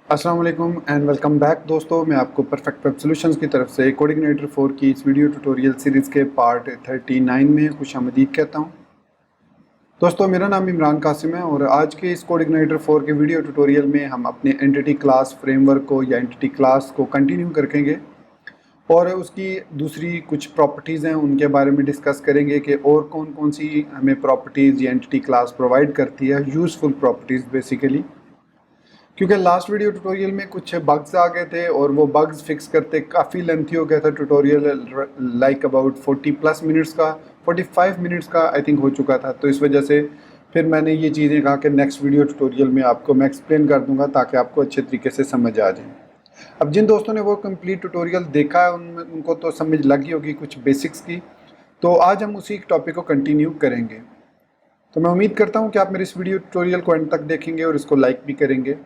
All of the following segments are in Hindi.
अस्सलाम वालेकुम एंड वेलकम बैक दोस्तों। मैं आपको परफेक्ट वेब सॉल्यूशंस की तरफ से कोऑर्डिनेटर 4 की इस वीडियो ट्यूटोरियल सीरीज़ के पार्ट 39 में खुशामदीद कहता हूं। दोस्तों, मेरा नाम इमरान कासिम है और आज के इस कोऑर्डिनेटर 4 के वीडियो ट्यूटोरियल में हम अपने एंटिटी क्लास फ्रेमवर्क को या एंटिटी क्लास को कंटिन्यू करेंगे और उसकी दूसरी कुछ प्रॉपर्टीज़ हैं उनके बारे में डिस्कस करेंगे कि और कौन कौन सी हमें प्रॉपर्टीज़ या एंटिटी क्लास प्रोवाइड करती है, यूज़फुल प्रॉपर्टीज़ बेसिकली। क्योंकि लास्ट वीडियो ट्यूटोरियल में कुछ बग्स आ गए थे और वो बग्स फिक्स करते काफ़ी लेंथी हो गया था ट्यूटोरियल, लाइक अबाउट 40+ मिनट्स का, 45 मिनट्स का आई थिंक हो चुका था। तो इस वजह से फिर मैंने ये चीज़ें कहा कि नेक्स्ट वीडियो ट्यूटोरियल में आपको मैं एक्सप्लेन कर दूंगा ताकि आपको अच्छे तरीके से समझ आ जाए। अब जिन दोस्तों ने वो कंप्लीट ट्यूटोरियल देखा है उनको तो समझ लगी होगी कुछ बेसिक्स की। तो आज हम उसी टॉपिक को कंटिन्यू करेंगे। तो मैं उम्मीद करता हूँ कि आप मेरे इस वीडियो ट्यूटोरियल को एंड तक देखेंगे और इसको लाइक भी करेंगे।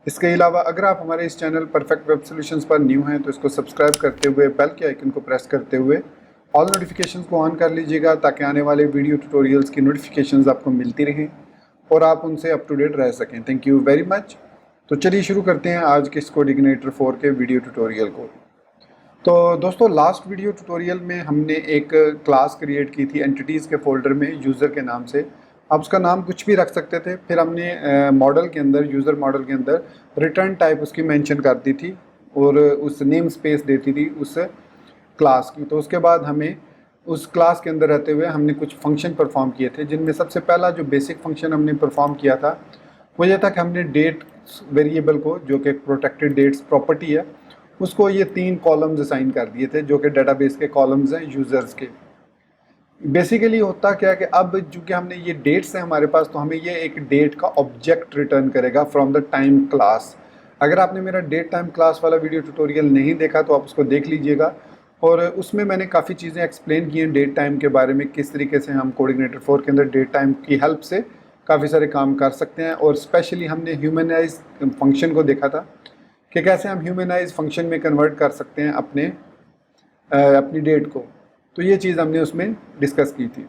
इसके अलावा अगर आप हमारे इस चैनल परफेक्ट वेब सॉल्यूशंस पर न्यू हैं तो इसको सब्सक्राइब करते हुए बेल के आइकन को प्रेस करते हुए ऑल नोटिफिकेशंस को ऑन कर लीजिएगा ताकि आने वाले वीडियो ट्यूटोरियल्स की नोटिफिकेशंस आपको मिलती रहें और आप उनसे अप टू डेट रह सकें। Thank you very much. तो चलिए शुरू करते हैं आज के इस कोऑर्डिनेटर 4 के वीडियो ट्यूटोरियल को। तो दोस्तों, लास्ट वीडियो ट्यूटोरियल में हमने एक क्लास क्रिएट की थी एंटिटीज़ के फोल्डर में यूज़र के नाम से। आप उसका नाम कुछ भी रख सकते थे। फिर हमने मॉडल के अंदर, यूज़र मॉडल के अंदर रिटर्न टाइप उसकी मेंशन कर दी थी और उस नेम स्पेस देती थी उस क्लास की। तो उसके बाद हमें उस क्लास के अंदर रहते हुए हमने कुछ फंक्शन परफॉर्म किए थे, जिनमें सबसे पहला जो बेसिक फंक्शन हमने परफॉर्म किया था वो ये था कि हमने डेट वेरिएबल को, जो कि प्रोटेक्टेड डेट्स प्रॉपर्टी है, उसको ये 3 कॉलम्स असाइन कर दिए थे जो कि डेटाबेस के कॉलम्स हैं यूज़र्स के। बेसिकली होता क्या है कि अब चूँकि हमने ये डेट्स हैं हमारे पास, तो हमें ये एक डेट का ऑब्जेक्ट रिटर्न करेगा फ्रॉम द टाइम क्लास। अगर आपने मेरा डेट टाइम क्लास वाला वीडियो ट्यूटोरियल नहीं देखा तो आप उसको देख लीजिएगा और उसमें मैंने काफ़ी चीज़ें एक्सप्लेन की हैं डेट टाइम के बारे में, किस तरीके से हम कोऑर्डिनेटर 4 के अंदर डेट टाइम की हेल्प से काफ़ी सारे काम कर सकते हैं। और स्पेशली हमने ह्यूमनाइज फंक्शन को देखा था कि कैसे हम ह्यूमनाइज फंक्शन में कन्वर्ट कर सकते हैं अपनी डेट को। तो ये चीज़ हमने उसमें डिस्कस की थी।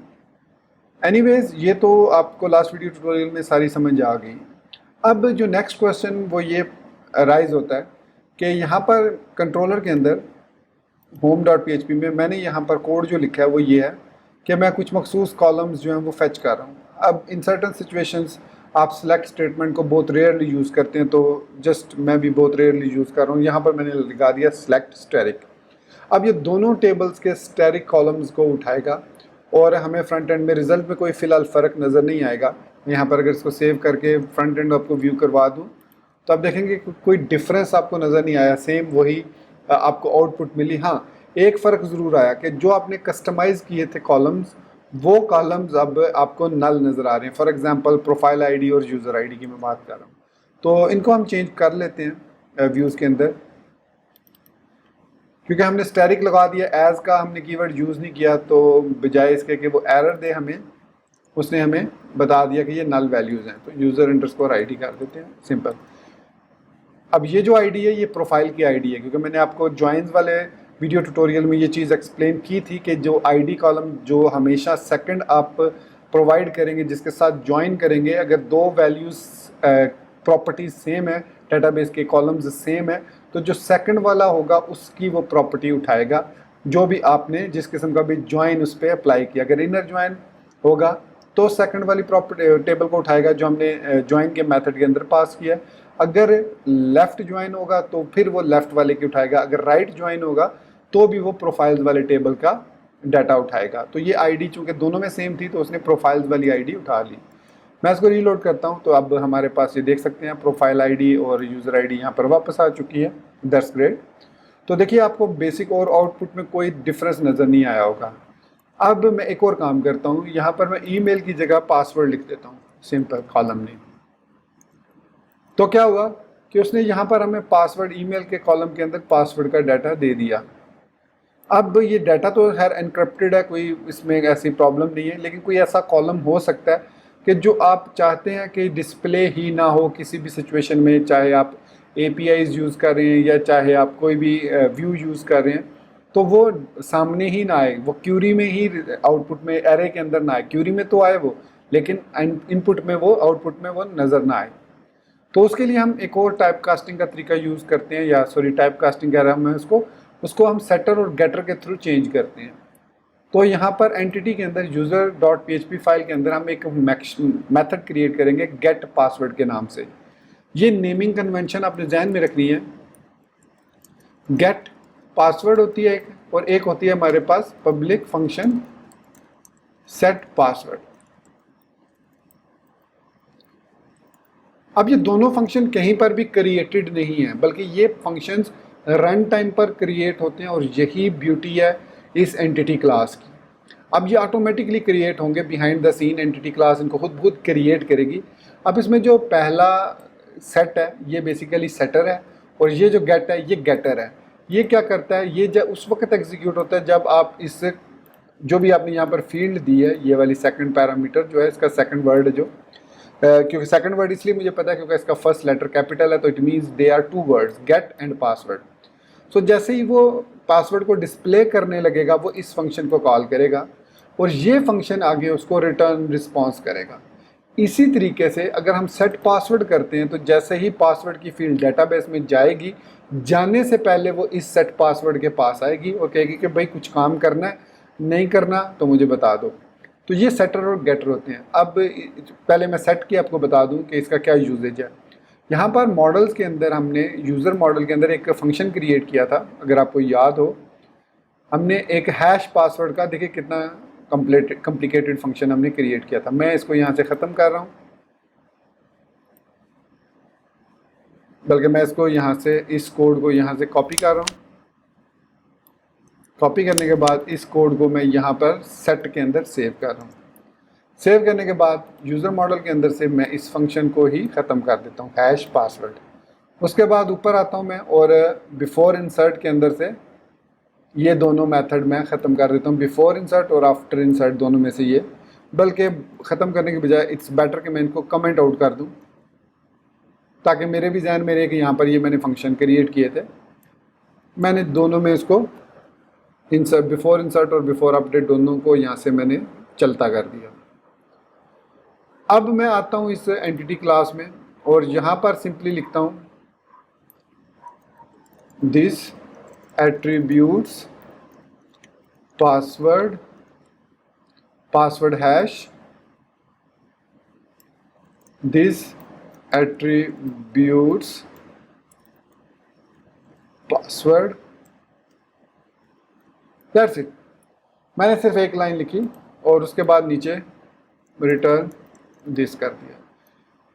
एनीवेज, ये तो आपको लास्ट वीडियो ट्यूटोरियल में सारी समझ आ गई। अब जो नेक्स्ट क्वेश्चन वो ये राइज होता है कि यहाँ पर कंट्रोलर के अंदर home.php में मैंने यहाँ पर कोड जो लिखा है वो ये है कि मैं कुछ मखसूस कॉलम्स जो हैं वो फेच कर रहा हूँ। अब इन सर्टन सिचुएशंस आप सेलेक्ट स्टेटमेंट को बहुत रेयरली यूज़ करते हैं, तो जस्ट मैं भी बहुत रेयरली यूज़ कर रहा हूँ। यहाँ पर मैंने लगा दिया सेलेक्ट स्टैटिक। अब ये दोनों टेबल्स के स्टैटिक कॉलम्स को उठाएगा और हमें फ्रंट एंड में रिजल्ट में कोई फ़िलहाल फ़र्क नज़र नहीं आएगा। यहाँ पर अगर इसको सेव करके फ्रंट एंड आपको व्यू करवा दूँ तो आप देखेंगे कोई डिफरेंस आपको नज़र नहीं आया, सेम वही आपको आउटपुट मिली। हाँ, एक फ़र्क ज़रूर आया कि जो आपने कस्टमाइज़ किए थे कॉलम्स, वो कॉलम्स अब आपको नल नज़र आ रहे हैं। फॉर एग्जांपल प्रोफाइल आईडी और यूज़र आईडी की मैं बात कर रहा हूँ, तो इनको हम चेंज कर लेते हैं व्यूज़ के अंदर। क्योंकि हमने स्टैटिक लगा दिया, एज का हमने कीवर्ड यूज़ नहीं किया, तो बजाय इसके कि वो एरर दे हमें, उसने हमें बता दिया कि ये नल वैल्यूज़ हैं। तो यूज़र अंडरस्कोर आईडी कर देते हैं, सिंपल। अब ये जो आईडी है ये प्रोफाइल की आईडी है, क्योंकि मैंने आपको ज्वाइंस वाले वीडियो ट्यूटोरियल में ये चीज़ एक्सप्लेन की थी कि जो आईडी कॉलम जो हमेशा सेकंड आप प्रोवाइड करेंगे, जिसके साथ ज्वाइन करेंगे, अगर दो वैल्यूज़ प्रॉपर्टीज सेम है, डेटाबेस के कॉलम्स सेम है, तो जो सेकंड वाला होगा उसकी वो प्रॉपर्टी उठाएगा जो भी आपने जिस किस्म का भी ज्वाइन उस पर अप्लाई किया। अगर इनर ज्वाइन होगा तो सेकंड वाली प्रॉपर्टी टेबल को उठाएगा जो हमने ज्वाइन के मेथड के अंदर पास किया। अगर लेफ़्ट ज्वाइन होगा तो फिर वो लेफ़्ट वाले की उठाएगा। अगर राइट ज्वाइन होगा तो भी वो प्रोफाइल्स वाले टेबल का डाटा उठाएगा। तो ये आईडी चूँकि दोनों में सेम थी तो उसने प्रोफाइल्स वाली आईडी उठा ली। मैं इसको रीलोड करता हूँ तो अब हमारे पास ये देख सकते हैं प्रोफाइल आईडी और यूज़र आईडी यहाँ पर वापस आ चुकी है। That's great. तो देखिए आपको बेसिक और आउटपुट में कोई डिफरेंस नज़र नहीं आया होगा। अब मैं एक और काम करता हूँ, यहाँ पर मैं ईमेल की जगह पासवर्ड लिख देता हूँ, सिंपल कॉलम नेम। तो क्या हुआ कि उसने यहाँ पर हमें पासवर्ड, ईमेल के कॉलम के अंदर पासवर्ड का डाटा दे दिया। अब ये डाटा तो खैर एनक्रिप्टेड है, कोई इसमें ऐसी प्रॉब्लम नहीं है, लेकिन कोई ऐसा कॉलम हो सकता है कि जो आप चाहते हैं कि डिस्प्ले ही ना हो किसी भी सिचुएशन में, चाहे आप APIs यूज़ कर रहे हैं या चाहे आप कोई भी व्यू यूज़ कर रहे हैं, तो वो सामने ही ना आए, वो क्यूरी में ही आउटपुट में, एरे के अंदर ना आए। क्यूरी में तो आए वो, लेकिन इनपुट में वो, आउटपुट में वो नज़र ना आए। तो उसके लिए हम एक और टाइप कास्टिंग का तरीका यूज़ करते हैं, या सॉरी टाइप कास्टिंग कह रहा हूँ मैं उसको हम सेटर और गेटर के थ्रू चेंज करते हैं। तो यहाँ पर एंटिटी के अंदर यूज़र डॉट PHP फाइल के अंदर हम एक मेथड क्रिएट करेंगे गेट पासवर्ड के नाम से। ये नेमिंग कन्वेंशन अपने जहन में रखनी है। गेट पासवर्ड होती है एक, और एक होती है हमारे पास पब्लिक फंक्शन सेट पासवर्ड। अब ये दोनों फंक्शन कहीं पर भी क्रिएटेड नहीं है, बल्कि ये फंक्शंस रन टाइम पर क्रिएट होते हैं, और यही ब्यूटी है इस एंटिटी क्लास की। अब ये ऑटोमेटिकली क्रिएट होंगे behind the scene, entity class इनको खुद क्रिएट करेगी। अब इसमें जो पहला सेट है ये बेसिकली सेटर है, और ये जो गेट है ये गेटर है। ये क्या करता है, ये जब उस वक्त एग्जीक्यूट होता है जब आप इस जो भी आपने यहाँ पर फील्ड दी है, ये वाली सेकंड पैरामीटर जो है, इसका सेकंड वर्ड जो क्योंकि सेकंड वर्ड इसलिए मुझे पता है क्योंकि इसका फर्स्ट लेटर कैपिटल है, तो it means they are two words, get and password. So जैसे ही वो पासवर्ड को डिस्प्ले करने लगेगा वो इस फंक्शन को कॉल करेगा, और ये फंक्शन आगे उसको रिटर्न रिस्पॉन्स करेगा। इसी तरीके से अगर हम सेट पासवर्ड करते हैं तो जैसे ही पासवर्ड की फील्ड डेटाबेस में जाएगी, जाने से पहले वो इस सेट पासवर्ड के पास आएगी और कहेगी कि भाई कुछ काम करना है, नहीं करना तो मुझे बता दो। तो ये सेटर और गेटर होते हैं। अब पहले मैं सेट की आपको बता दूं कि इसका क्या यूजेज है। यहाँ पर मॉडल्स के अंदर हमने यूज़र मॉडल के अंदर एक फंक्शन क्रिएट किया था, अगर आपको याद हो। हमने एक हैश पासवर्ड का, देखिए कितना कॉम्प्लिकेटेड फंक्शन हमने क्रिएट किया था। मैं इसको यहाँ से ख़त्म कर रहा हूँ, बल्कि मैं इसको यहाँ से इस कोड को यहाँ से कॉपी कर रहा हूँ। कॉपी करने के बाद इस कोड को मैं यहाँ पर सेट के अंदर सेव कर रहा हूँ। सेव करने के बाद यूज़र मॉडल के अंदर से मैं इस फंक्शन को ही ख़त्म कर देता हूँ, हैश पासवर्ड। उसके बाद ऊपर आता हूँ मैं और बिफोर इंसर्ट के अंदर से ये दोनों मेथड मैं ख़त्म कर देता हूँ, बिफोर इंसर्ट और आफ्टर इंसर्ट दोनों में से ये। बल्कि ख़त्म करने के बजाय इट्स बेटर कि मैं इनको कमेंट आउट कर दूँ, ताकि मेरे भी जहन में रहे कि यहाँ पर ये मैंने फंक्शन क्रिएट किए थे। मैंने दोनों में इसको इंसर्ट, बिफोर इंसर्ट और बिफोर अपडेट दोनों को यहाँ से मैंने चलता कर दिया। अब मैं आता हूँ इस एंटिटी क्लास में और यहाँ पर सिंपली लिखता हूँ this attributes password, password hash, this attributes password, that's it. मैंने सिर्फ एक लाइन लिखी और उसके बाद नीचे रिटर्न दिस कर दिया।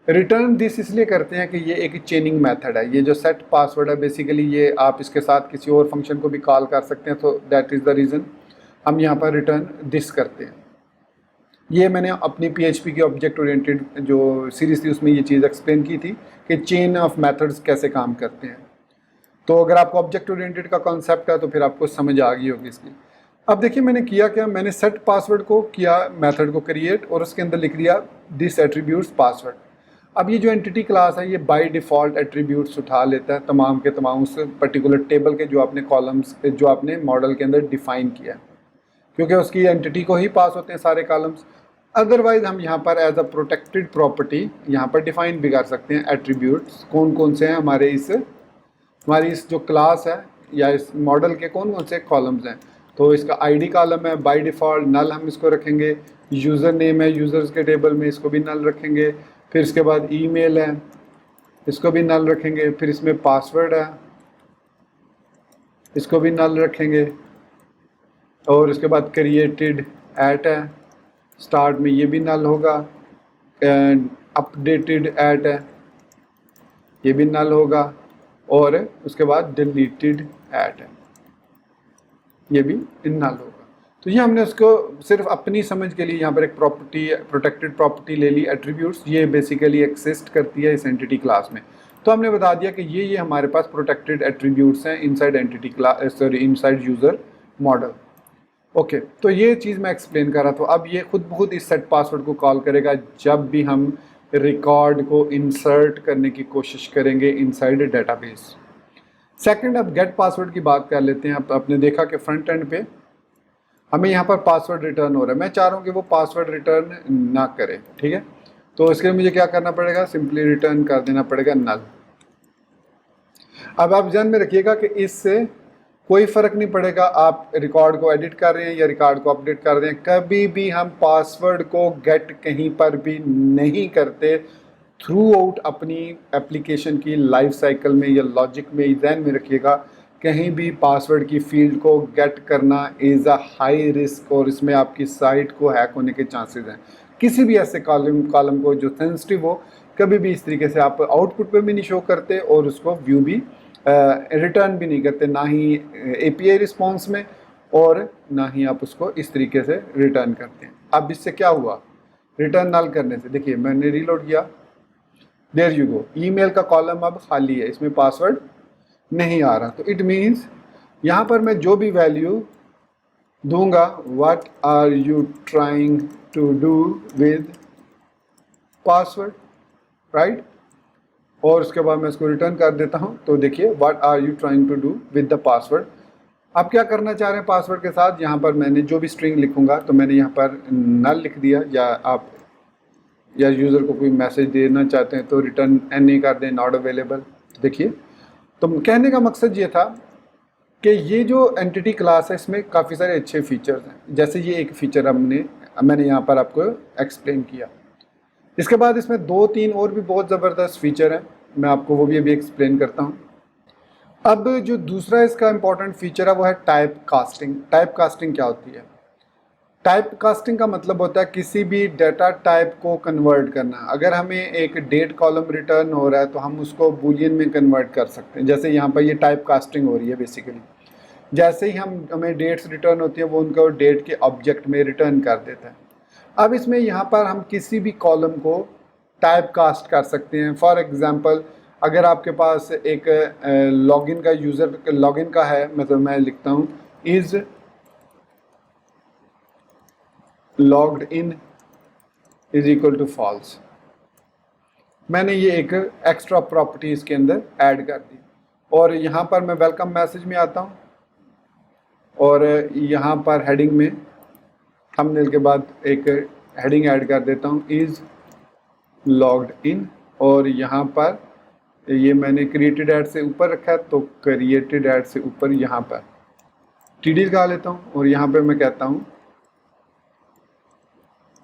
रिटर्न दिस इसलिए करते हैं कि ये एक चेनिंग मेथड है। ये जो सेट पासवर्ड है बेसिकली ये आप इसके साथ किसी और फंक्शन को भी कॉल कर सकते हैं, तो दैट इज़ द रीज़न हम यहाँ पर रिटर्न दिस करते हैं। ये मैंने अपनी PHP की ऑब्जेक्ट ओरिएंटेड जो सीरीज थी उसमें ये चीज़ एक्सप्लेन की थी कि चेन ऑफ मेथड्स कैसे काम करते हैं। तो अगर आपको ऑब्जेक्ट ओरिएंटेड का कॉन्सेप्ट है तो फिर आपको समझ आ गई होगी इसकी। अब देखिए मैंने किया क्या, मैंने सेट पासवर्ड को किया मेथड को क्रिएट और उसके अंदर लिख दिया दिस एट्रीब्यूट्स पासवर्ड। अब ये जो एंटिटी क्लास है ये बाय डिफ़ॉल्ट एट्रीब्यूट्स उठा लेता है तमाम के तमाम उस पर्टिकुलर टेबल के जो आपने कॉलम्स जो आपने मॉडल के अंदर डिफ़ाइन किया है, क्योंकि उसकी एंटिटी को ही पास होते हैं सारे कॉलम्स। अदरवाइज हम यहाँ पर एज अ प्रोटेक्टेड प्रॉपर्टी यहाँ पर डिफ़ाइन भी कर सकते हैं एट्रीब्यूट्स कौन कौन से हैं हमारी इस जो क्लास है या इस मॉडल के कौन कौन से कॉलम्स हैं। तो इसका आईडी कॉलम है, बाय डिफ़ॉल्ट नल हम इसको रखेंगे। यूज़र नेम है, यूज़र्स के टेबल में इसको भी नल रखेंगे। फिर इसके बाद ईमेल है, इसको भी नल रखेंगे। फिर इसमें पासवर्ड है, इसको भी नल रखेंगे। और इसके बाद क्रिएटेड एट है, स्टार्ट में ये भी नल होगा। अपडेटेड एट है, ये भी नल होगा। और उसके बाद डिलीटेड एट है, ये भी नल होगा। तो ये हमने उसको सिर्फ अपनी समझ के लिए यहाँ पर एक प्रॉपर्टी, प्रोटेक्टेड प्रॉपर्टी ले ली एट्रीब्यूट्स। ये बेसिकली एक्सिस्ट करती है इस एंटिटी क्लास में। तो हमने बता दिया कि ये हमारे पास प्रोटेक्टेड एट्रीब्यूट्स हैं inside entity class, sorry inside user model. Okay, तो ये चीज़ मैं एक्सप्लेन कर रहा था। अब ये खुद ब खुद इस सेट पासवर्ड को कॉल करेगा जब भी हम रिकॉर्ड को इंसर्ट करने की कोशिश करेंगे इनसाइड डेटाबेस। सेकंड, अब गेट पासवर्ड की बात कर लेते हैं। अब आपने देखा कि फ्रंट एंड पे हमें यहाँ पर पासवर्ड रिटर्न हो रहा है। मैं चाह रहा हूँ कि वो पासवर्ड रिटर्न ना करे, ठीक है। तो इसके लिए मुझे क्या करना पड़ेगा, सिंपली रिटर्न कर देना पड़ेगा नल। अब आप ध्यान में रखिएगा कि इससे कोई फ़र्क नहीं पड़ेगा आप रिकॉर्ड को एडिट कर रहे हैं या रिकॉर्ड को अपडेट कर रहे हैं, कभी भी हम पासवर्ड को गेट कहीं पर भी नहीं करते थ्रू आउट अपनी एप्लीकेशन की लाइफ साइकिल में या लॉजिक में। ध्यान में रखिएगा, कहीं भी पासवर्ड की फील्ड को गेट करना इज़ अ हाई रिस्क और इसमें आपकी साइट को हैक होने के चांसेस हैं। किसी भी ऐसे कॉलम को जो सेंसिटिव हो, कभी भी इस तरीके से आप आउटपुट पे भी नहीं शो करते और उसको व्यू भी रिटर्न भी नहीं करते, ना ही API रिस्पॉन्स में और ना ही आप उसको इस तरीके से रिटर्न करते हैं। अब इससे क्या हुआ, रिटर्न नल करने से देखिए मैंने रीलोड किया, देयर यू गो, ईमेल का कॉलम अब खाली है, इसमें पासवर्ड नहीं आ रहा। तो इट मीन्स यहाँ पर मैं जो भी वैल्यू दूंगा, what are you trying to do with password, right, और उसके बाद मैं इसको रिटर्न कर देता हूँ। तो देखिए what are you trying to do with the password, आप क्या करना चाह रहे हैं पासवर्ड के साथ। यहाँ पर मैंने जो भी स्ट्रिंग लिखूंगा तो मैंने यहाँ पर नल लिख दिया, या आप या यूज़र को कोई मैसेज देना चाहते हैं तो रिटर्न नहीं कर दें, नॉट अवेलेबल। देखिए, तो कहने का मकसद ये था कि ये जो एंटिटी क्लास है इसमें काफ़ी सारे अच्छे फीचर्स हैं, जैसे ये एक फ़ीचर मैंने यहाँ पर आपको एक्सप्लेन किया। इसके बाद इसमें 2-3 और भी बहुत ज़बरदस्त फीचर हैं, मैं आपको वो भी अभी एक्सप्लेन करता हूँ। अब जो दूसरा इसका इम्पॉर्टेंट फीचर है वो है टाइप कास्टिंग। टाइप कास्टिंग क्या होती है? टाइप कास्टिंग का मतलब होता है किसी भी डाटा टाइप को कन्वर्ट करना। अगर हमें एक डेट कॉलम रिटर्न हो रहा है तो हम उसको बूलियन में कन्वर्ट कर सकते हैं, जैसे यहाँ पर ये टाइप कास्टिंग हो रही है बेसिकली। जैसे ही हमें डेट्स रिटर्न होती हैं वो उनको डेट के ऑब्जेक्ट में रिटर्न कर देता है। अब इसमें यहाँ पर हम किसी भी कॉलम को टाइप कास्ट कर सकते हैं। फॉर एग्जांपल, अगर आपके पास एक लॉगिन का यूज़र लॉगिन का है, मतलब मैं लिखता हूँ is logged in is equal to false, मैंने ये एक एक्स्ट्रा प्रॉपर्टी इसके अंदर ऐड कर दी। और यहाँ पर मैं वेलकम मैसेज में आता हूँ और यहाँ पर हेडिंग में थंबनेल के बाद एक हेडिंग ऐड कर देता हूँ इज़ लॉग्ड इन, और यहाँ पर ये मैंने क्रिएटेड ऐड से ऊपर रखा है तो क्रिएटेड ऐड से ऊपर यहाँ पर TD लगा लेता हूँ और यहाँ पे मैं कहता हूँ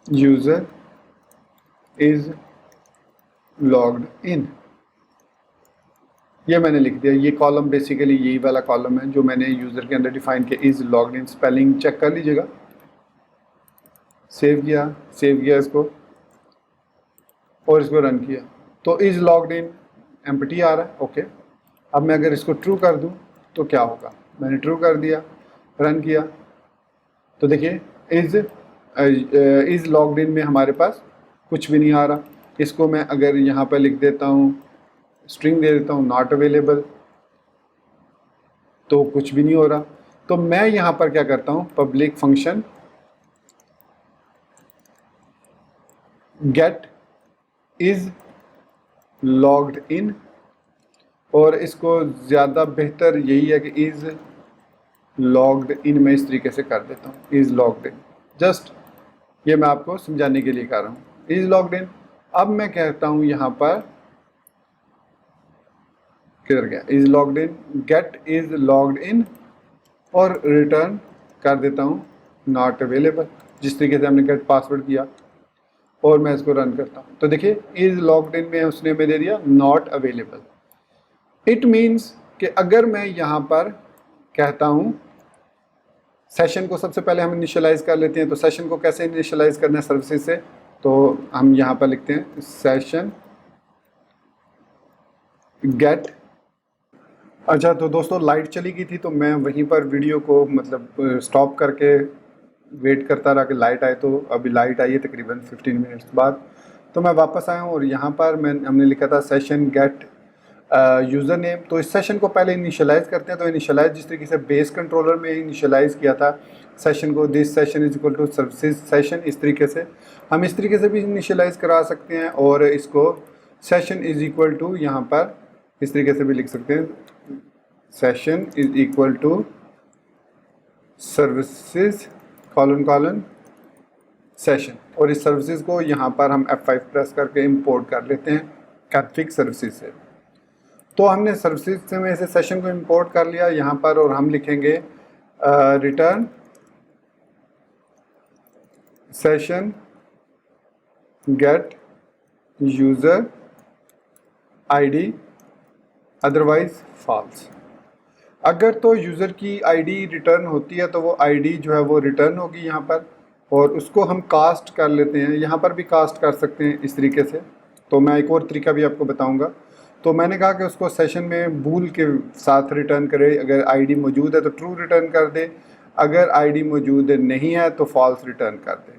यूज़र इज़ लॉग्ड इन। ये मैंने लिख दिया। ये कॉलम बेसिकली यही वाला कॉलम है जो मैंने यूज़र के अंदर डिफाइन किया, is logged in. Spelling check कर लीजिएगा। सेव किया इसको और इसको रन किया तो इज़ लॉग्ड इन एम्प्टी आ रहा है। ओके, अब मैं अगर इसको ट्रू कर दूं तो क्या होगा, मैंने ट्रू कर दिया, रन किया तो देखिए इज़ लॉग्ड इन में हमारे पास कुछ भी नहीं आ रहा। इसको मैं अगर यहाँ पर लिख देता हूँ, स्ट्रिंग दे देता हूँ नॉट अवेलेबल, तो कुछ भी नहीं हो रहा। तो मैं यहाँ पर क्या करता हूँ, public function get is logged in, और इसको ज़्यादा बेहतर यही है कि इज़ लॉग्ड इन मैं इस तरीके से कर देता हूँ, इज़ लॉग्ड इन। जस्ट ये मैं आपको समझाने के लिए कर रहा हूँ, इज़ लॉग्ड इन। अब मैं कहता हूँ यहाँ पर किधर गया, is logged in, get is logged in और रिटर्न कर देता हूँ नॉट अवेलेबल, जिस तरीके से हमने गेट पासवर्ड किया। और मैं इसको रन करता हूँ तो देखिए इज़ लॉग्ड इन में उसने में दे दिया नॉट अवेलेबल। इट मीन्स कि अगर मैं यहाँ पर कहता हूँ सेशन को सबसे पहले हम इनिशियलाइज़ कर लेते हैं, तो सेशन को कैसे इनिशियलाइज़ करना है सर्विसेज से, तो हम यहाँ पर लिखते हैं सेशन गेट। अच्छा, तो दोस्तों लाइट चली गई थी तो मैं वहीं पर वीडियो को मतलब स्टॉप करके वेट करता रहा कि लाइट आए। तो अभी लाइट आई है तकरीबन 15 मिनट्स बाद, तो मैं वापस आया हूँ और यहाँ पर हमने लिखा था सेशन गेट यूज़र नेम। तो इस सेशन को पहले इनिशियलाइज़ करते हैं। तो इनिशियलाइज़ जिस तरीके से बेस कंट्रोलर में इनिशियलाइज़ किया था सेशन को, this session is equal to services session, इस तरीके से हम इस तरीके से भी इनिशियलाइज़ करा सकते हैं। और इसको सेशन इज इक्वल टू यहाँ पर इस तरीके से भी लिख सकते हैं, session is equal to services colon session, और इस सर्विसेज को यहाँ पर हम F5 प्रेस करके इंपोर्ट कर लेते हैं कॉन्फ़िग सर्विसेज से। तो हमने सर्विसेज में से सेशन को इंपोर्ट कर लिया यहाँ पर, और हम लिखेंगे return session get user ID otherwise false. अगर तो यूज़र की आईडी रिटर्न होती है तो वो आईडी जो है वो रिटर्न होगी यहाँ पर, और उसको हम कास्ट कर लेते हैं। यहाँ पर भी कास्ट कर सकते हैं इस तरीके से, तो मैं एक और तरीका भी आपको बताऊँगा। तो मैंने कहा कि उसको सेशन में बूल के साथ रिटर्न करे, अगर आईडी मौजूद है तो ट्रू रिटर्न कर दे, अगर आईडी मौजूद नहीं है तो फॉल्स रिटर्न कर दे।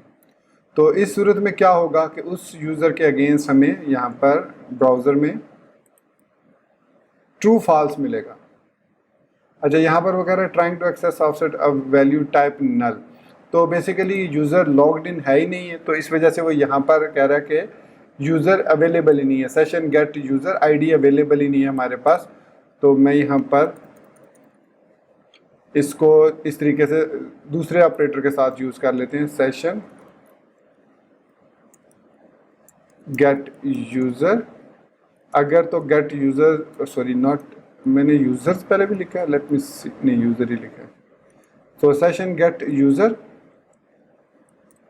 तो इस सूरत में क्या होगा कि उस यूज़र के अगेंस्ट हमें यहाँ पर ब्राउज़र में ट्रू फॉल्स मिलेगा। अच्छा, यहाँ पर वो कह रहा है trying to access offset a value type null. तो बेसिकली यूज़र लॉग्ड इन है ही नहीं है, तो इस वजह से वो यहाँ पर कह रहा है कि यूज़र अवेलेबल ही नहीं है, session get user ID available ही नहीं है हमारे पास। तो मैं यहाँ पर इसको इस तरीके से दूसरे ऑपरेटर के साथ यूज़ कर लेते हैं, सेशन गेट यूज़र। अगर तो गेट यूज़र, सॉरी नॉट, मैंने यूज़र्स पहले भी लिखा है, लेट मी सी, नहीं यूज़र ही लिखा है। तो सेशन गेट यूज़र,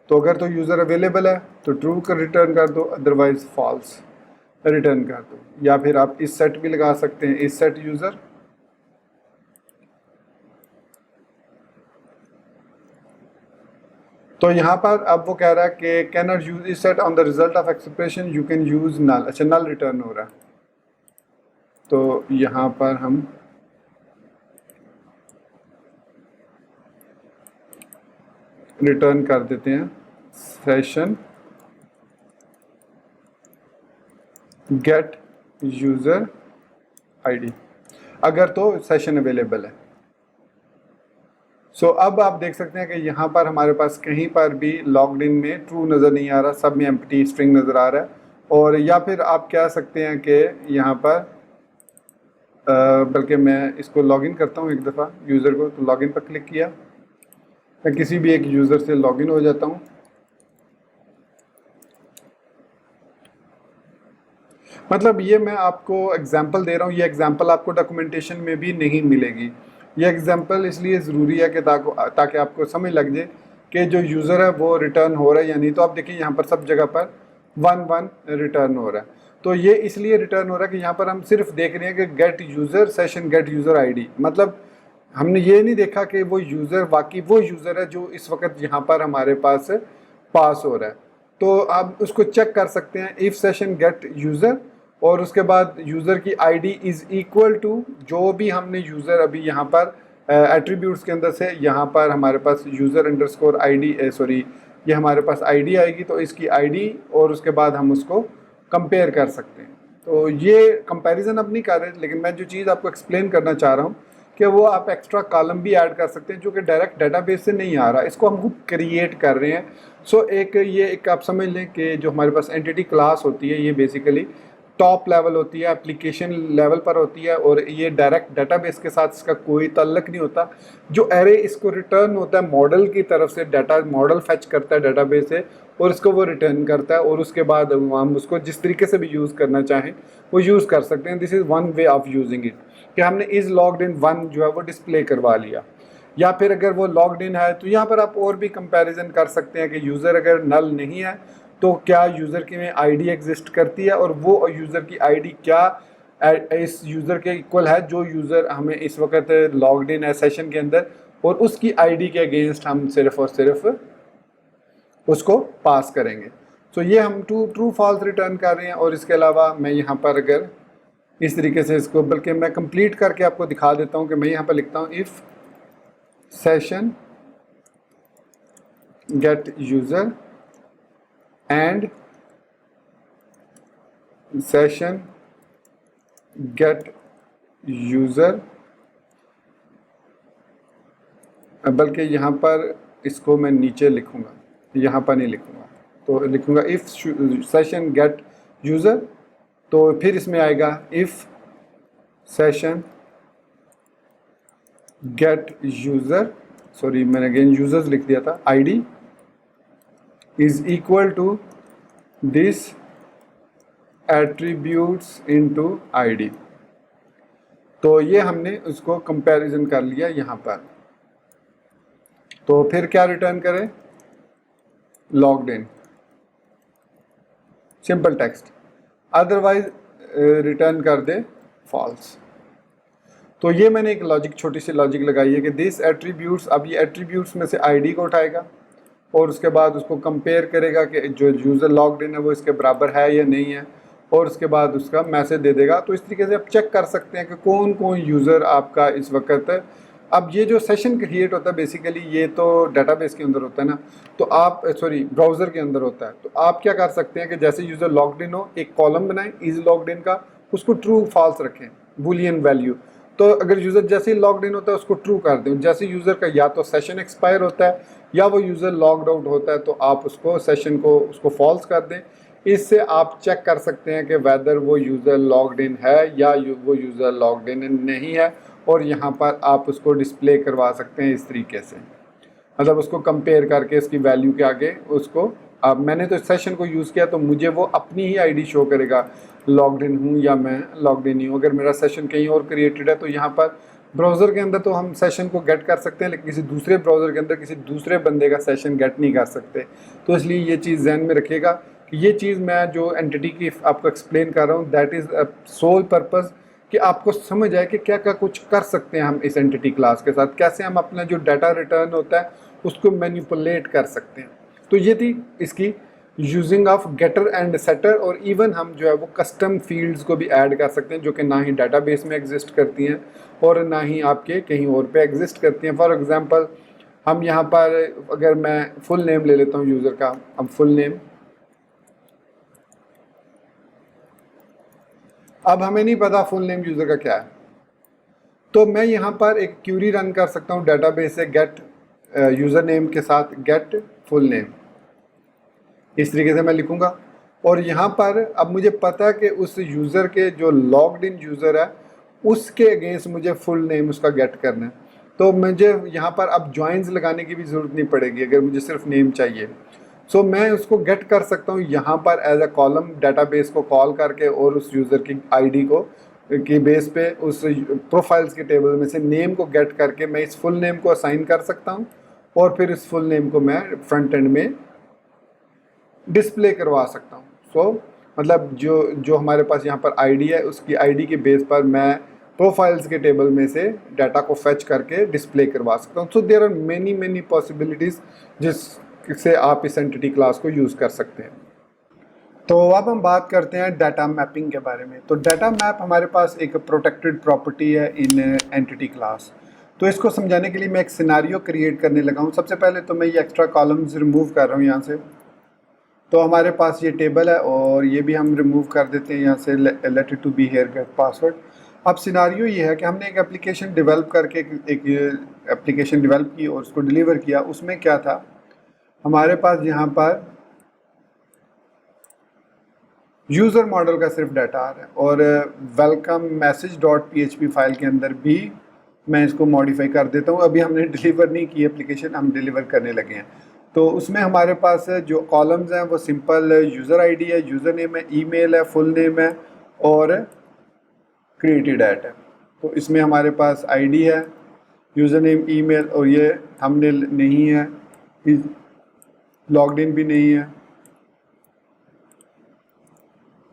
तो अगर तो यूज़र अवेलेबल है तो ट्रू कर रिटर्न कर दो, अदरवाइज फॉल्स रिटर्न कर दो। या फिर आप इस सेट भी लगा सकते हैं, इस सेट यूज़र। तो यहाँ पर अब वो कह रहा है कि can not use isset on the result of expression you can use null. अच्छा, नल रिटर्न हो रहा है, तो यहाँ पर हम रिटर्न कर देते हैं सेशन गेट यूज़र आईडी, अगर तो सेशन अवेलेबल है। सो अब आप देख सकते हैं कि यहाँ पर हमारे पास कहीं पर भी लॉग्ड इन में ट्रू नज़र नहीं आ रहा, सब में एम्प्टी स्ट्रिंग नज़र आ रहा है। और या फिर आप कह सकते हैं कि यहाँ पर बल्कि मैं इसको लॉगिन करता हूँ एक दफ़ा यूज़र को, तो लॉगिन पर क्लिक किया, मैं किसी भी एक यूज़र से लॉगिन हो जाता हूँ। मतलब ये मैं आपको एग्जांपल दे रहा हूँ, ये एग्जांपल आपको डॉक्यूमेंटेशन में भी नहीं मिलेगी। ये एग्जांपल इसलिए ज़रूरी है कि ताकि आपको समझ लग जाए कि जो यूज़र है वो रिटर्न हो रहा है या नहीं। तो आप देखिए यहाँ पर सब जगह पर 1 1 रिटर्न हो रहा है। तो ये इसलिए रिटर्न हो रहा है कि यहाँ पर हम सिर्फ देख रहे हैं कि gate user session get user ID, मतलब हमने ये नहीं देखा कि वो यूज़र वाकई वो यूज़र है जो इस वक्त यहाँ पर हमारे पास पास हो रहा है। तो आप उसको चेक कर सकते हैं, इफ़ सेशन गेट यूज़र और उसके बाद यूज़र की आईडी इज़ इक्वल टू जो भी हमने यूज़र अभी यहाँ पर एट्रीब्यूट्स के अंदर से यहाँ पर हमारे पास यूज़र अंडरस्कोर आईडी, सॉरी ये हमारे पास आईडी आएगी, तो इसकी आईडी और उसके बाद हम उसको कंपेयर कर सकते हैं। तो ये कंपैरिजन अब नहीं कर रहे, लेकिन मैं जो चीज़ आपको एक्सप्लेन करना चाह रहा हूँ कि वो आप एक्स्ट्रा कॉलम भी ऐड कर सकते हैं जो कि डायरेक्ट डेटाबेस से नहीं आ रहा, इसको हम खुद क्रिएट कर रहे हैं। सो ये एक आप समझ लें कि जो हमारे पास एंटिटी क्लास होती है ये बेसिकली टॉप लेवल होती है, एप्लीकेशन लेवल पर होती है, और ये डायरेक्ट डेटाबेस के साथ इसका कोई ताल्लुक नहीं होता। जो एरे इसको रिटर्न होता है मॉडल की तरफ से, डाटा मॉडल फैच करता है डेटाबेस से और इसको वो रिटर्न करता है, और उसके बाद हम उसको जिस तरीके से भी यूज़ करना चाहें वो यूज़ कर सकते हैं। This is one way of using it कि हमने इज़ लॉग्ड इन 1 जो है वो डिस्प्ले करवा लिया। या फिर अगर वो लॉग्ड इन है तो यहाँ पर आप और भी कंपैरिजन कर सकते हैं कि यूज़र अगर नल नहीं है तो क्या यूज़र की में आईडी एग्जिस्ट करती है, और वो यूज़र की आईडी क्या इस यूज़र के इक्वल है जो यूज़र हमें इस वक्त लॉग्ड इन है सेशन के अंदर, और उसकी आईडी के अगेंस्ट हम सिर्फ और सिर्फ उसको पास करेंगे। तो ये हम ट्रू फॉल्स रिटर्न कर रहे हैं। और इसके अलावा मैं यहाँ पर अगर इस तरीके से इसको, बल्कि मैं कंप्लीट करके आपको दिखा देता हूँ कि मैं यहाँ पर लिखता हूँ if session get user and session get user, बल्कि यहाँ पर इसको मैं नीचे लिखूँगा, यहाँ पर नहीं लिखूँगा, तो लिखूँगा इफ़ सेशन गेट यूज़र, तो फिर इसमें आएगा if session get user, sorry मैंने अगेन यूज़र्स लिख दिया था, ID is equal to this attributes into ID. तो ये हमने उसको कंपैरिजन कर लिया यहाँ पर। तो फिर क्या रिटर्न करें? Logged in, simple text, otherwise return कर दे फॉल्स। तो ये मैंने एक लॉजिक, छोटी सी लॉजिक लगाई है कि दिस एट्रीब्यूट्स, अब ये एट्रीब्यूट्स में से आईडी को उठाएगा और उसके बाद उसको कंपेयर करेगा कि जो यूज़र लॉग्ड इन है वो इसके बराबर है या नहीं है, और उसके बाद उसका मैसेज दे देगा। तो इस तरीके से आप चेक कर सकते हैं कि कौन कौन यूज़र आपका इस वक्त। अब ये जो सेशन क्रिएट होता है बेसिकली ये तो डेटाबेस के अंदर होता है ना, तो आप सॉरी ब्राउज़र के अंदर होता है। तो आप क्या कर सकते हैं कि जैसे यूज़र लॉग्ड इन हो, एक कॉलम बनाएं इज लॉग्ड इन का, उसको ट्रू फॉल्स रखें, बूलियन वैल्यू। तो अगर यूज़र जैसे ही लॉग्ड इन होता है उसको ट्रू कर दें। जैसे यूज़र का या तो सेशन एक्सपायर होता है या वो यूज़र लॉग्ड आउट होता है तो आप उसको सेशन को उसको फॉल्स कर दें। इससे आप चेक कर सकते हैं कि वेदर वो यूज़र लॉग्ड इन है या वो यूज़र लॉग्ड इन नहीं है, और यहाँ पर आप उसको डिस्प्ले करवा सकते हैं इस तरीके से, मतलब उसको कंपेयर करके इसकी वैल्यू के आगे उसको। अब मैंने तो सेशन को यूज़ किया तो मुझे वो अपनी ही आईडी शो करेगा, लॉग्ड इन हूँ या मैं लॉग्ड इन नहीं हूँ। अगर मेरा सेशन कहीं और क्रिएटेड है तो यहाँ पर ब्राउज़र के अंदर तो हम सेशन को गेट कर सकते हैं, लेकिन किसी दूसरे ब्राउज़र के अंदर किसी दूसरे बंदे का सेशन गेट नहीं कर सकते। तो इसलिए ये चीज़ ध्यान में रखिएगा कि ये चीज़ मैं जो एंटिटी की आपको एक्सप्लेन कर रहा हूँ दैट इज़ सोल पर्पज़ कि आपको समझ आए कि क्या क्या कुछ कर सकते हैं हम इस एंटिटी क्लास के साथ, कैसे हम अपना जो डाटा रिटर्न होता है उसको मैनिपुलेट कर सकते हैं। तो ये थी इसकी using of getter and setter, और इवन हम जो है वो कस्टम फील्ड्स को भी ऐड कर सकते हैं जो कि ना ही डाटाबेस में एग्जिस्ट करती हैं और ना ही आपके कहीं और पे एग्जिस्ट करती हैं। फॉर एग्जांपल हम यहाँ पर अगर मैं फुल नेम ले लेता हूँ यूज़र का, अब फुल नेम, अब हमें नहीं पता फुल नेम यूज़र का क्या है, तो मैं यहाँ पर एक क्यूरी रन कर सकता हूँ डेटाबेस से गेट यूज़र नेम के साथ गेट फुल नेम, इस तरीके से मैं लिखूँगा। और यहाँ पर अब मुझे पता है कि उस यूज़र के जो लॉग्ड इन यूज़र है उसके अगेंस्ट मुझे फुल नेम उसका गेट करना है। तो मुझे यहाँ पर अब ज्वाइंस लगाने की भी ज़रूरत नहीं पड़ेगी अगर मुझे सिर्फ नेम चाहिए। सो मैं उसको गेट कर सकता हूँ यहाँ पर एज अ कॉलम डेटाबेस को कॉल करके, और उस यूज़र की आईडी को की बेस पे उस प्रोफाइल्स के टेबल में से नेम को गेट करके मैं इस फुल नेम को असाइन कर सकता हूँ, और फिर इस फुल नेम को मैं फ्रंट एंड में डिस्प्ले करवा सकता हूँ। सो मतलब जो हमारे पास यहाँ पर आईडी है उसकी आईडी के बेस पर मैं प्रोफाइल्स के टेबल में से डाटा को फेच करके डिस्प्ले करवा सकता हूँ। So there are many possibilities जिससे आप इस एंटिटी क्लास को यूज़ कर सकते हैं। तो अब हम बात करते हैं डाटा मैपिंग के बारे में। तो डाटा मैप हमारे पास एक प्रोटेक्टेड प्रॉपर्टी है इन एंटिटी क्लास। तो इसको समझाने के लिए मैं एक सिनारियो क्रिएट करने लगा हूँ। सबसे पहले तो मैं ये एक्स्ट्रा कॉलम्स रिमूव कर रहा हूँ यहाँ से। तो हमारे पास ये टेबल है और ये भी हम रिमूव कर देते हैं यहाँ से, let it to be here get password. अब सिनारियो ये है कि हमने एक एप्लीकेशन डेवलप करके एक एप्लीकेशन डेवलप की और उसको डिलीवर किया। उसमें क्या था, हमारे पास यहाँ पर यूज़र मॉडल का सिर्फ डाटा आ रहा है, और welcome message dot PHP file के अंदर भी मैं इसको मॉडिफाई कर देता हूँ। अभी हमने डिलीवर नहीं की एप्लीकेशन, हम डिलीवर करने लगे हैं। तो उसमें हमारे पास जो कॉलम्स हैं वो सिंपल यूज़र आईडी है, यूज़र नेम है, ईमेल है, फुल नेम है और क्रिएटेड ऐट है। तो इसमें हमारे पास आईडी है, यूज़र नेम, ईमेल, और ये थंबनेल नहीं है, लॉग्ड इन भी नहीं है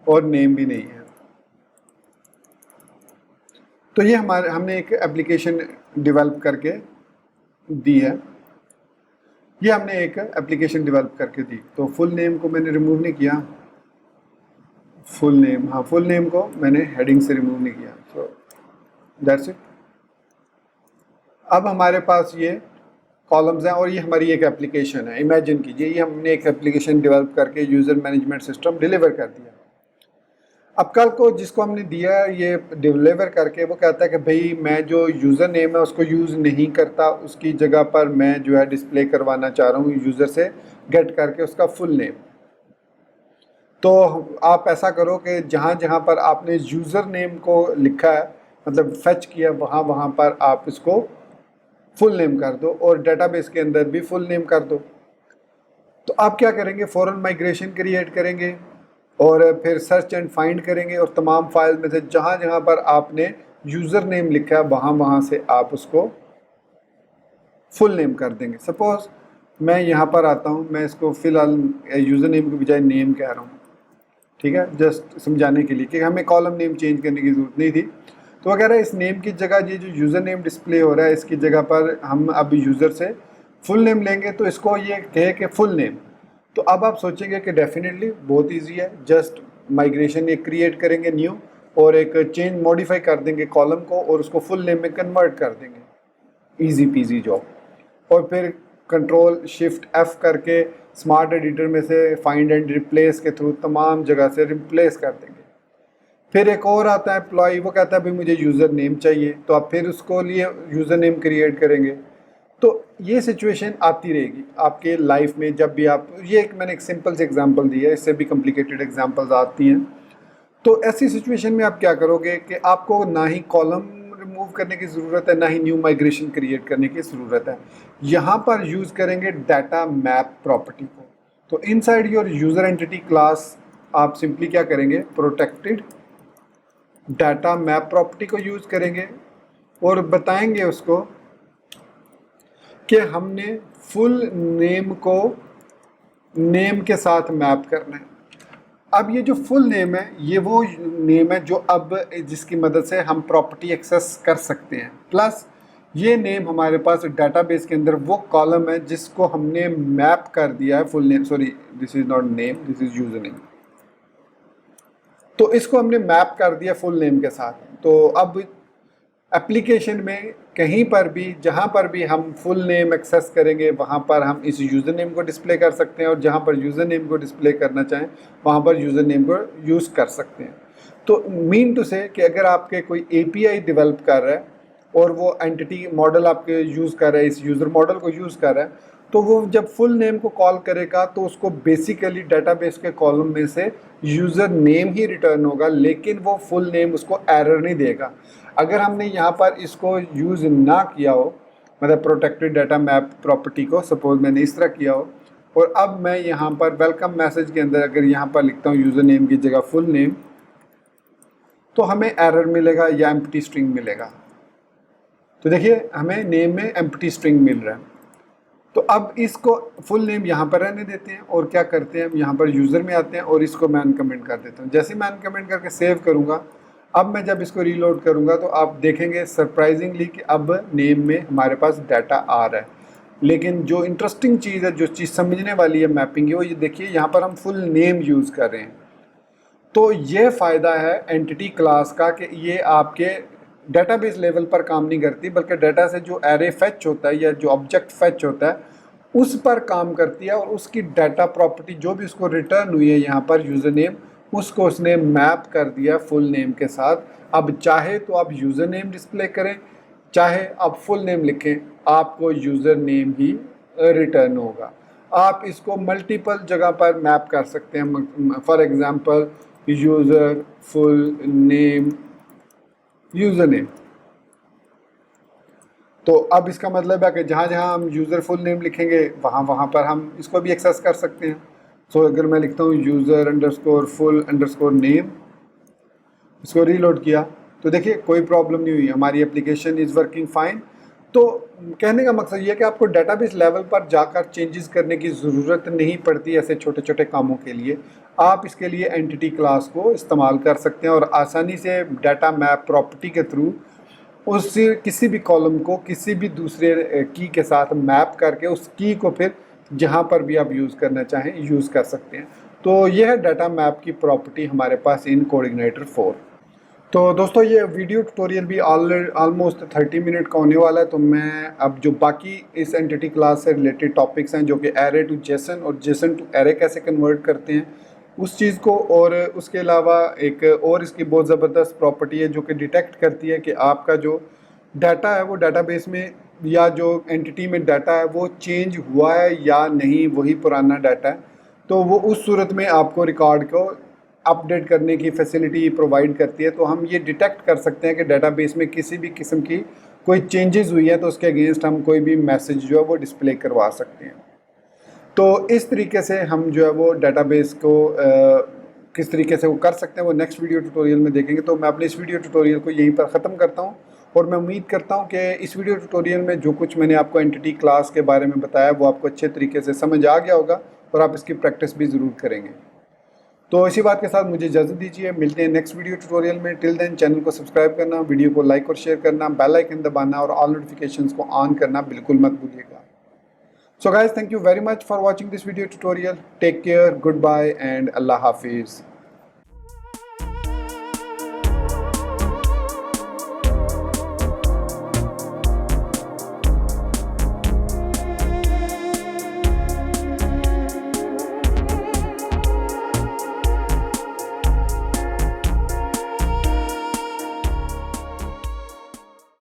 और नेम भी नहीं है। तो ये हमने एक एप्लीकेशन डेवलप करके दी है, ये हमने एक एप्लीकेशन डेवलप करके दी। तो फुल नेम को मैंने रिमूव नहीं किया, फुल नेम, हाँ फुल नेम को मैंने हेडिंग से रिमूव नहीं किया। So that's it. अब हमारे पास ये कॉलम्स हैं और ये हमारी एक एप्लीकेशन है। इमेजिन कीजिए ये हमने एक एप्लीकेशन डेवलप करके यूज़र मैनेजमेंट सिस्टम डिलीवर कर दिया। अब कल को जिसको हमने दिया ये डिलीवर करके वो कहता है कि भाई मैं जो यूज़र नेम है उसको यूज़ नहीं करता, उसकी जगह पर मैं जो है डिस्प्ले करवाना चाह रहा हूँ यूज़र से गेट करके उसका फुल नेम। तो आप ऐसा करो कि जहाँ जहाँ पर आपने यूज़र नेम को लिखा है, मतलब फेच किया, वहाँ वहाँ पर आप इसको फुल नेम कर दो और डेटाबेस के अंदर भी फुल नेम कर दो। तो आप क्या करेंगे, फ़ौरन माइग्रेशन क्रिएट करेंगे और फिर सर्च एंड फाइंड करेंगे और तमाम फाइल में से जहाँ जहाँ पर आपने यूज़र नेम लिखा है वहाँ वहाँ से आप उसको फुल नेम कर देंगे। सपोज़ मैं यहाँ पर आता हूँ, मैं इसको फ़िलहाल यूज़र नेम के बजाय नेम कह रहा हूँ, ठीक है, जस्ट समझाने के लिए कि हमें कॉलम नेम चेंज करने की ज़रूरत नहीं थी। तो अगर इस नेम की जगह ये जो यूज़र नेम डिस्प्ले हो रहा है इसकी जगह पर हम अब यूज़र से फुल नेम लेंगे तो इसको ये कहे कि फुल नेम, तो अब आप सोचेंगे कि डेफिनेटली बहुत इजी है, जस्ट माइग्रेशन एक क्रिएट करेंगे न्यू और एक चेंज मॉडिफाई कर देंगे कॉलम को और उसको फुल नेम में कन्वर्ट कर देंगे, इजी पीजी जॉब। और फिर कंट्रोल शिफ्ट एफ करके स्मार्ट एडिटर में से फाइंड एंड रिप्लेस के थ्रू तमाम जगह से रिप्लेस कर देंगे। फिर एक और आता है एम्प्लॉय, वो कहता है भाई मुझे यूज़र नेम चाहिए, तो आप फिर उसको लिए यूज़र नेम क्रिएट करेंगे। तो ये सिचुएशन आती रहेगी आपके लाइफ में जब भी आप, ये एक मैंने एक सिंपल से एग्जांपल दी है, इससे भी कॉम्प्लिकेटेड एग्जांपल्स आती हैं। तो ऐसी सिचुएशन में आप क्या करोगे कि आपको ना ही कॉलम रिमूव करने की ज़रूरत है ना ही न्यू माइग्रेशन क्रिएट करने की ज़रूरत है। यहाँ पर यूज़ करेंगे डाटा मैप प्रॉपर्टी को। तो inside your user entity class आप सिंपली क्या करेंगे, प्रोटेक्टेड डाटा मैप प्रॉपर्टी को यूज़ करेंगे और बताएंगे उसको कि हमने फुल नेम को नेम के साथ मैप करना है। अब ये जो फुल नेम है ये वो नेम है जो अब जिसकी मदद से हम प्रॉपर्टी एक्सेस कर सकते हैं, प्लस ये नेम हमारे पास डाटाबेस के अंदर वो कॉलम है जिसको हमने मैप कर दिया है full name, sorry this is not name, this is user name. तो इसको हमने मैप कर दिया फुल नेम के साथ। तो अब एप्लीकेशन में कहीं पर भी जहाँ पर भी हम फुल नेम एक्सेस करेंगे वहाँ पर हम इस यूज़र नेम को डिस्प्ले कर सकते हैं और जहाँ पर यूज़र नेम को डिस्प्ले करना चाहें वहाँ पर यूज़र नेम को यूज़ कर सकते हैं। तो मीन टू से कि अगर आपके कोई API डेवलप कर रहा है और वो एंटिटी मॉडल आपके यूज़ कर रहा है, इस यूज़र मॉडल को यूज़ कर रहा है, तो वो जब फुल नेम को कॉल करेगा तो उसको बेसिकली डाटाबेस के कॉलम में से यूज़र नेम ही रिटर्न होगा, लेकिन वो फुल नेम उसको एरर नहीं देगा। अगर हमने यहाँ पर इसको यूज़ ना किया हो, मतलब प्रोटेक्टेड डाटा मैप प्रॉपर्टी को सपोज मैंने इस तरह किया हो और अब मैं यहाँ पर वेलकम मैसेज के अंदर अगर यहाँ पर लिखता हूँ यूज़र नेम की जगह फुल नेम, तो हमें एरर मिलेगा या एम्प्टी स्ट्रिंग मिलेगा। तो देखिए हमें नेम में एम्प्टी स्ट्रिंग मिल रहा है। तो अब इसको फुल नेम यहाँ पर रहने देते हैं और क्या करते हैं, यहाँ पर यूज़र में आते हैं और इसको मैं अनकमेंट कर देता हूँ। जैसे मैं अनकमेंट करके सेव करूँगा, अब मैं जब इसको रीलोड करूँगा तो आप देखेंगे सरप्राइजिंगली कि अब नेम में हमारे पास डाटा आ रहा है। लेकिन जो इंटरेस्टिंग चीज़ है, जो चीज़ समझने वाली है मैपिंग की, वो ये देखिए यहाँ पर हम फुल नेम यूज़ कर रहे हैं। तो ये फ़ायदा है एंटिटी क्लास का कि ये आपके डेटाबेस लेवल पर काम नहीं करती, बल्कि डाटा से जो एरे फैच होता है या जो ऑब्जेक्ट फैच होता है उस पर काम करती है और उसकी डाटा प्रॉपर्टी जो भी उसको रिटर्न हुई है यहाँ पर यूज़र नेम, उसको उसने मैप कर दिया फुल नेम के साथ। अब चाहे तो आप यूज़र नेम डिस्प्ले करें, चाहे आप फुल नेम लिखें, आपको यूज़र नेम ही रिटर्न होगा। आप इसको मल्टीपल जगह पर मैप कर सकते हैं, for example user full name user name. तो अब इसका मतलब है कि जहाँ जहाँ हम यूज़र फुल नेम लिखेंगे वहाँ वहाँ पर हम इसको भी एक्सेस कर सकते हैं। सो अगर मैं लिखता हूँ user underscore full underscore name, इसको रीलोड किया तो देखिए कोई प्रॉब्लम नहीं हुई, हमारी एप्लीकेशन इज़ वर्किंग फाइन। तो कहने का मकसद ये है कि आपको डेटाबेस लेवल पर जाकर चेंजेस करने की ज़रूरत नहीं पड़ती ऐसे छोटे छोटे कामों के लिए। आप इसके लिए एंटिटी क्लास को इस्तेमाल कर सकते हैं और आसानी से डाटा मैप प्रॉपर्टी के थ्रू उस किसी भी कॉलम को किसी भी दूसरे की के साथ मैप करके उस की को फिर जहाँ पर भी आप यूज़ करना चाहें यूज़ कर सकते हैं। तो यह है डाटा मैप की प्रॉपर्टी हमारे पास इन कोडिग्नेटर 4। तो दोस्तों ये वीडियो ट्यूटोरियल भी ऑलमोस्ट 30 मिनट का होने वाला है। तो मैं अब जो बाकी इस एंटिटी क्लास से रिलेटेड टॉपिक्स हैं जो कि एरे टू जेसन और जेसन टू एरे कैसे कन्वर्ट करते हैं उस चीज़ को, और उसके अलावा एक और इसकी बहुत ज़बरदस्त प्रॉपर्टी है जो कि डिटेक्ट करती है कि आपका जो डाटा है वो डाटाबेस में या जो एंटिटी में डाटा है वो चेंज हुआ है या नहीं, वही पुराना डाटा है। तो वो उस सूरत में आपको रिकॉर्ड को अपडेट करने की फैसिलिटी प्रोवाइड करती है। तो हम ये डिटेक्ट कर सकते हैं कि डाटाबेस में किसी भी किस्म की कोई चेंजेस हुई है तो उसके अगेंस्ट हम कोई भी मैसेज जो है वो डिस्प्ले करवा सकते हैं। तो इस तरीके से हम जो है वो डेटाबेस को किस तरीके से वो कर सकते हैं वो नेक्स्ट वीडियो ट्यूटोरियल में देखेंगे। तो मैं अपने इस वीडियो ट्यूटोरियल को यहीं पर ख़त्म करता हूँ और मैं उम्मीद करता हूँ कि इस वीडियो ट्यूटोरियल में जो कुछ मैंने आपको एंटिटी क्लास के बारे में बताया वो आपको अच्छे तरीके से समझ आ गया होगा और आप इसकी प्रैक्टिस भी ज़रूर करेंगे। तो इसी बात के साथ मुझे इजाज़त दीजिए, मिलते हैं नेक्स्ट वीडियो ट्यूटोरियल में। टिल देन चैनल को सब्सक्राइब करना, वीडियो को लाइक और शेयर करना, बेल आइकन दबाना और ऑल नोटिफिकेशंस को ऑन करना बिल्कुल मत भूलिएगा। So guys, thank you very much for watching this video tutorial. Take care, goodbye and Allah Hafiz.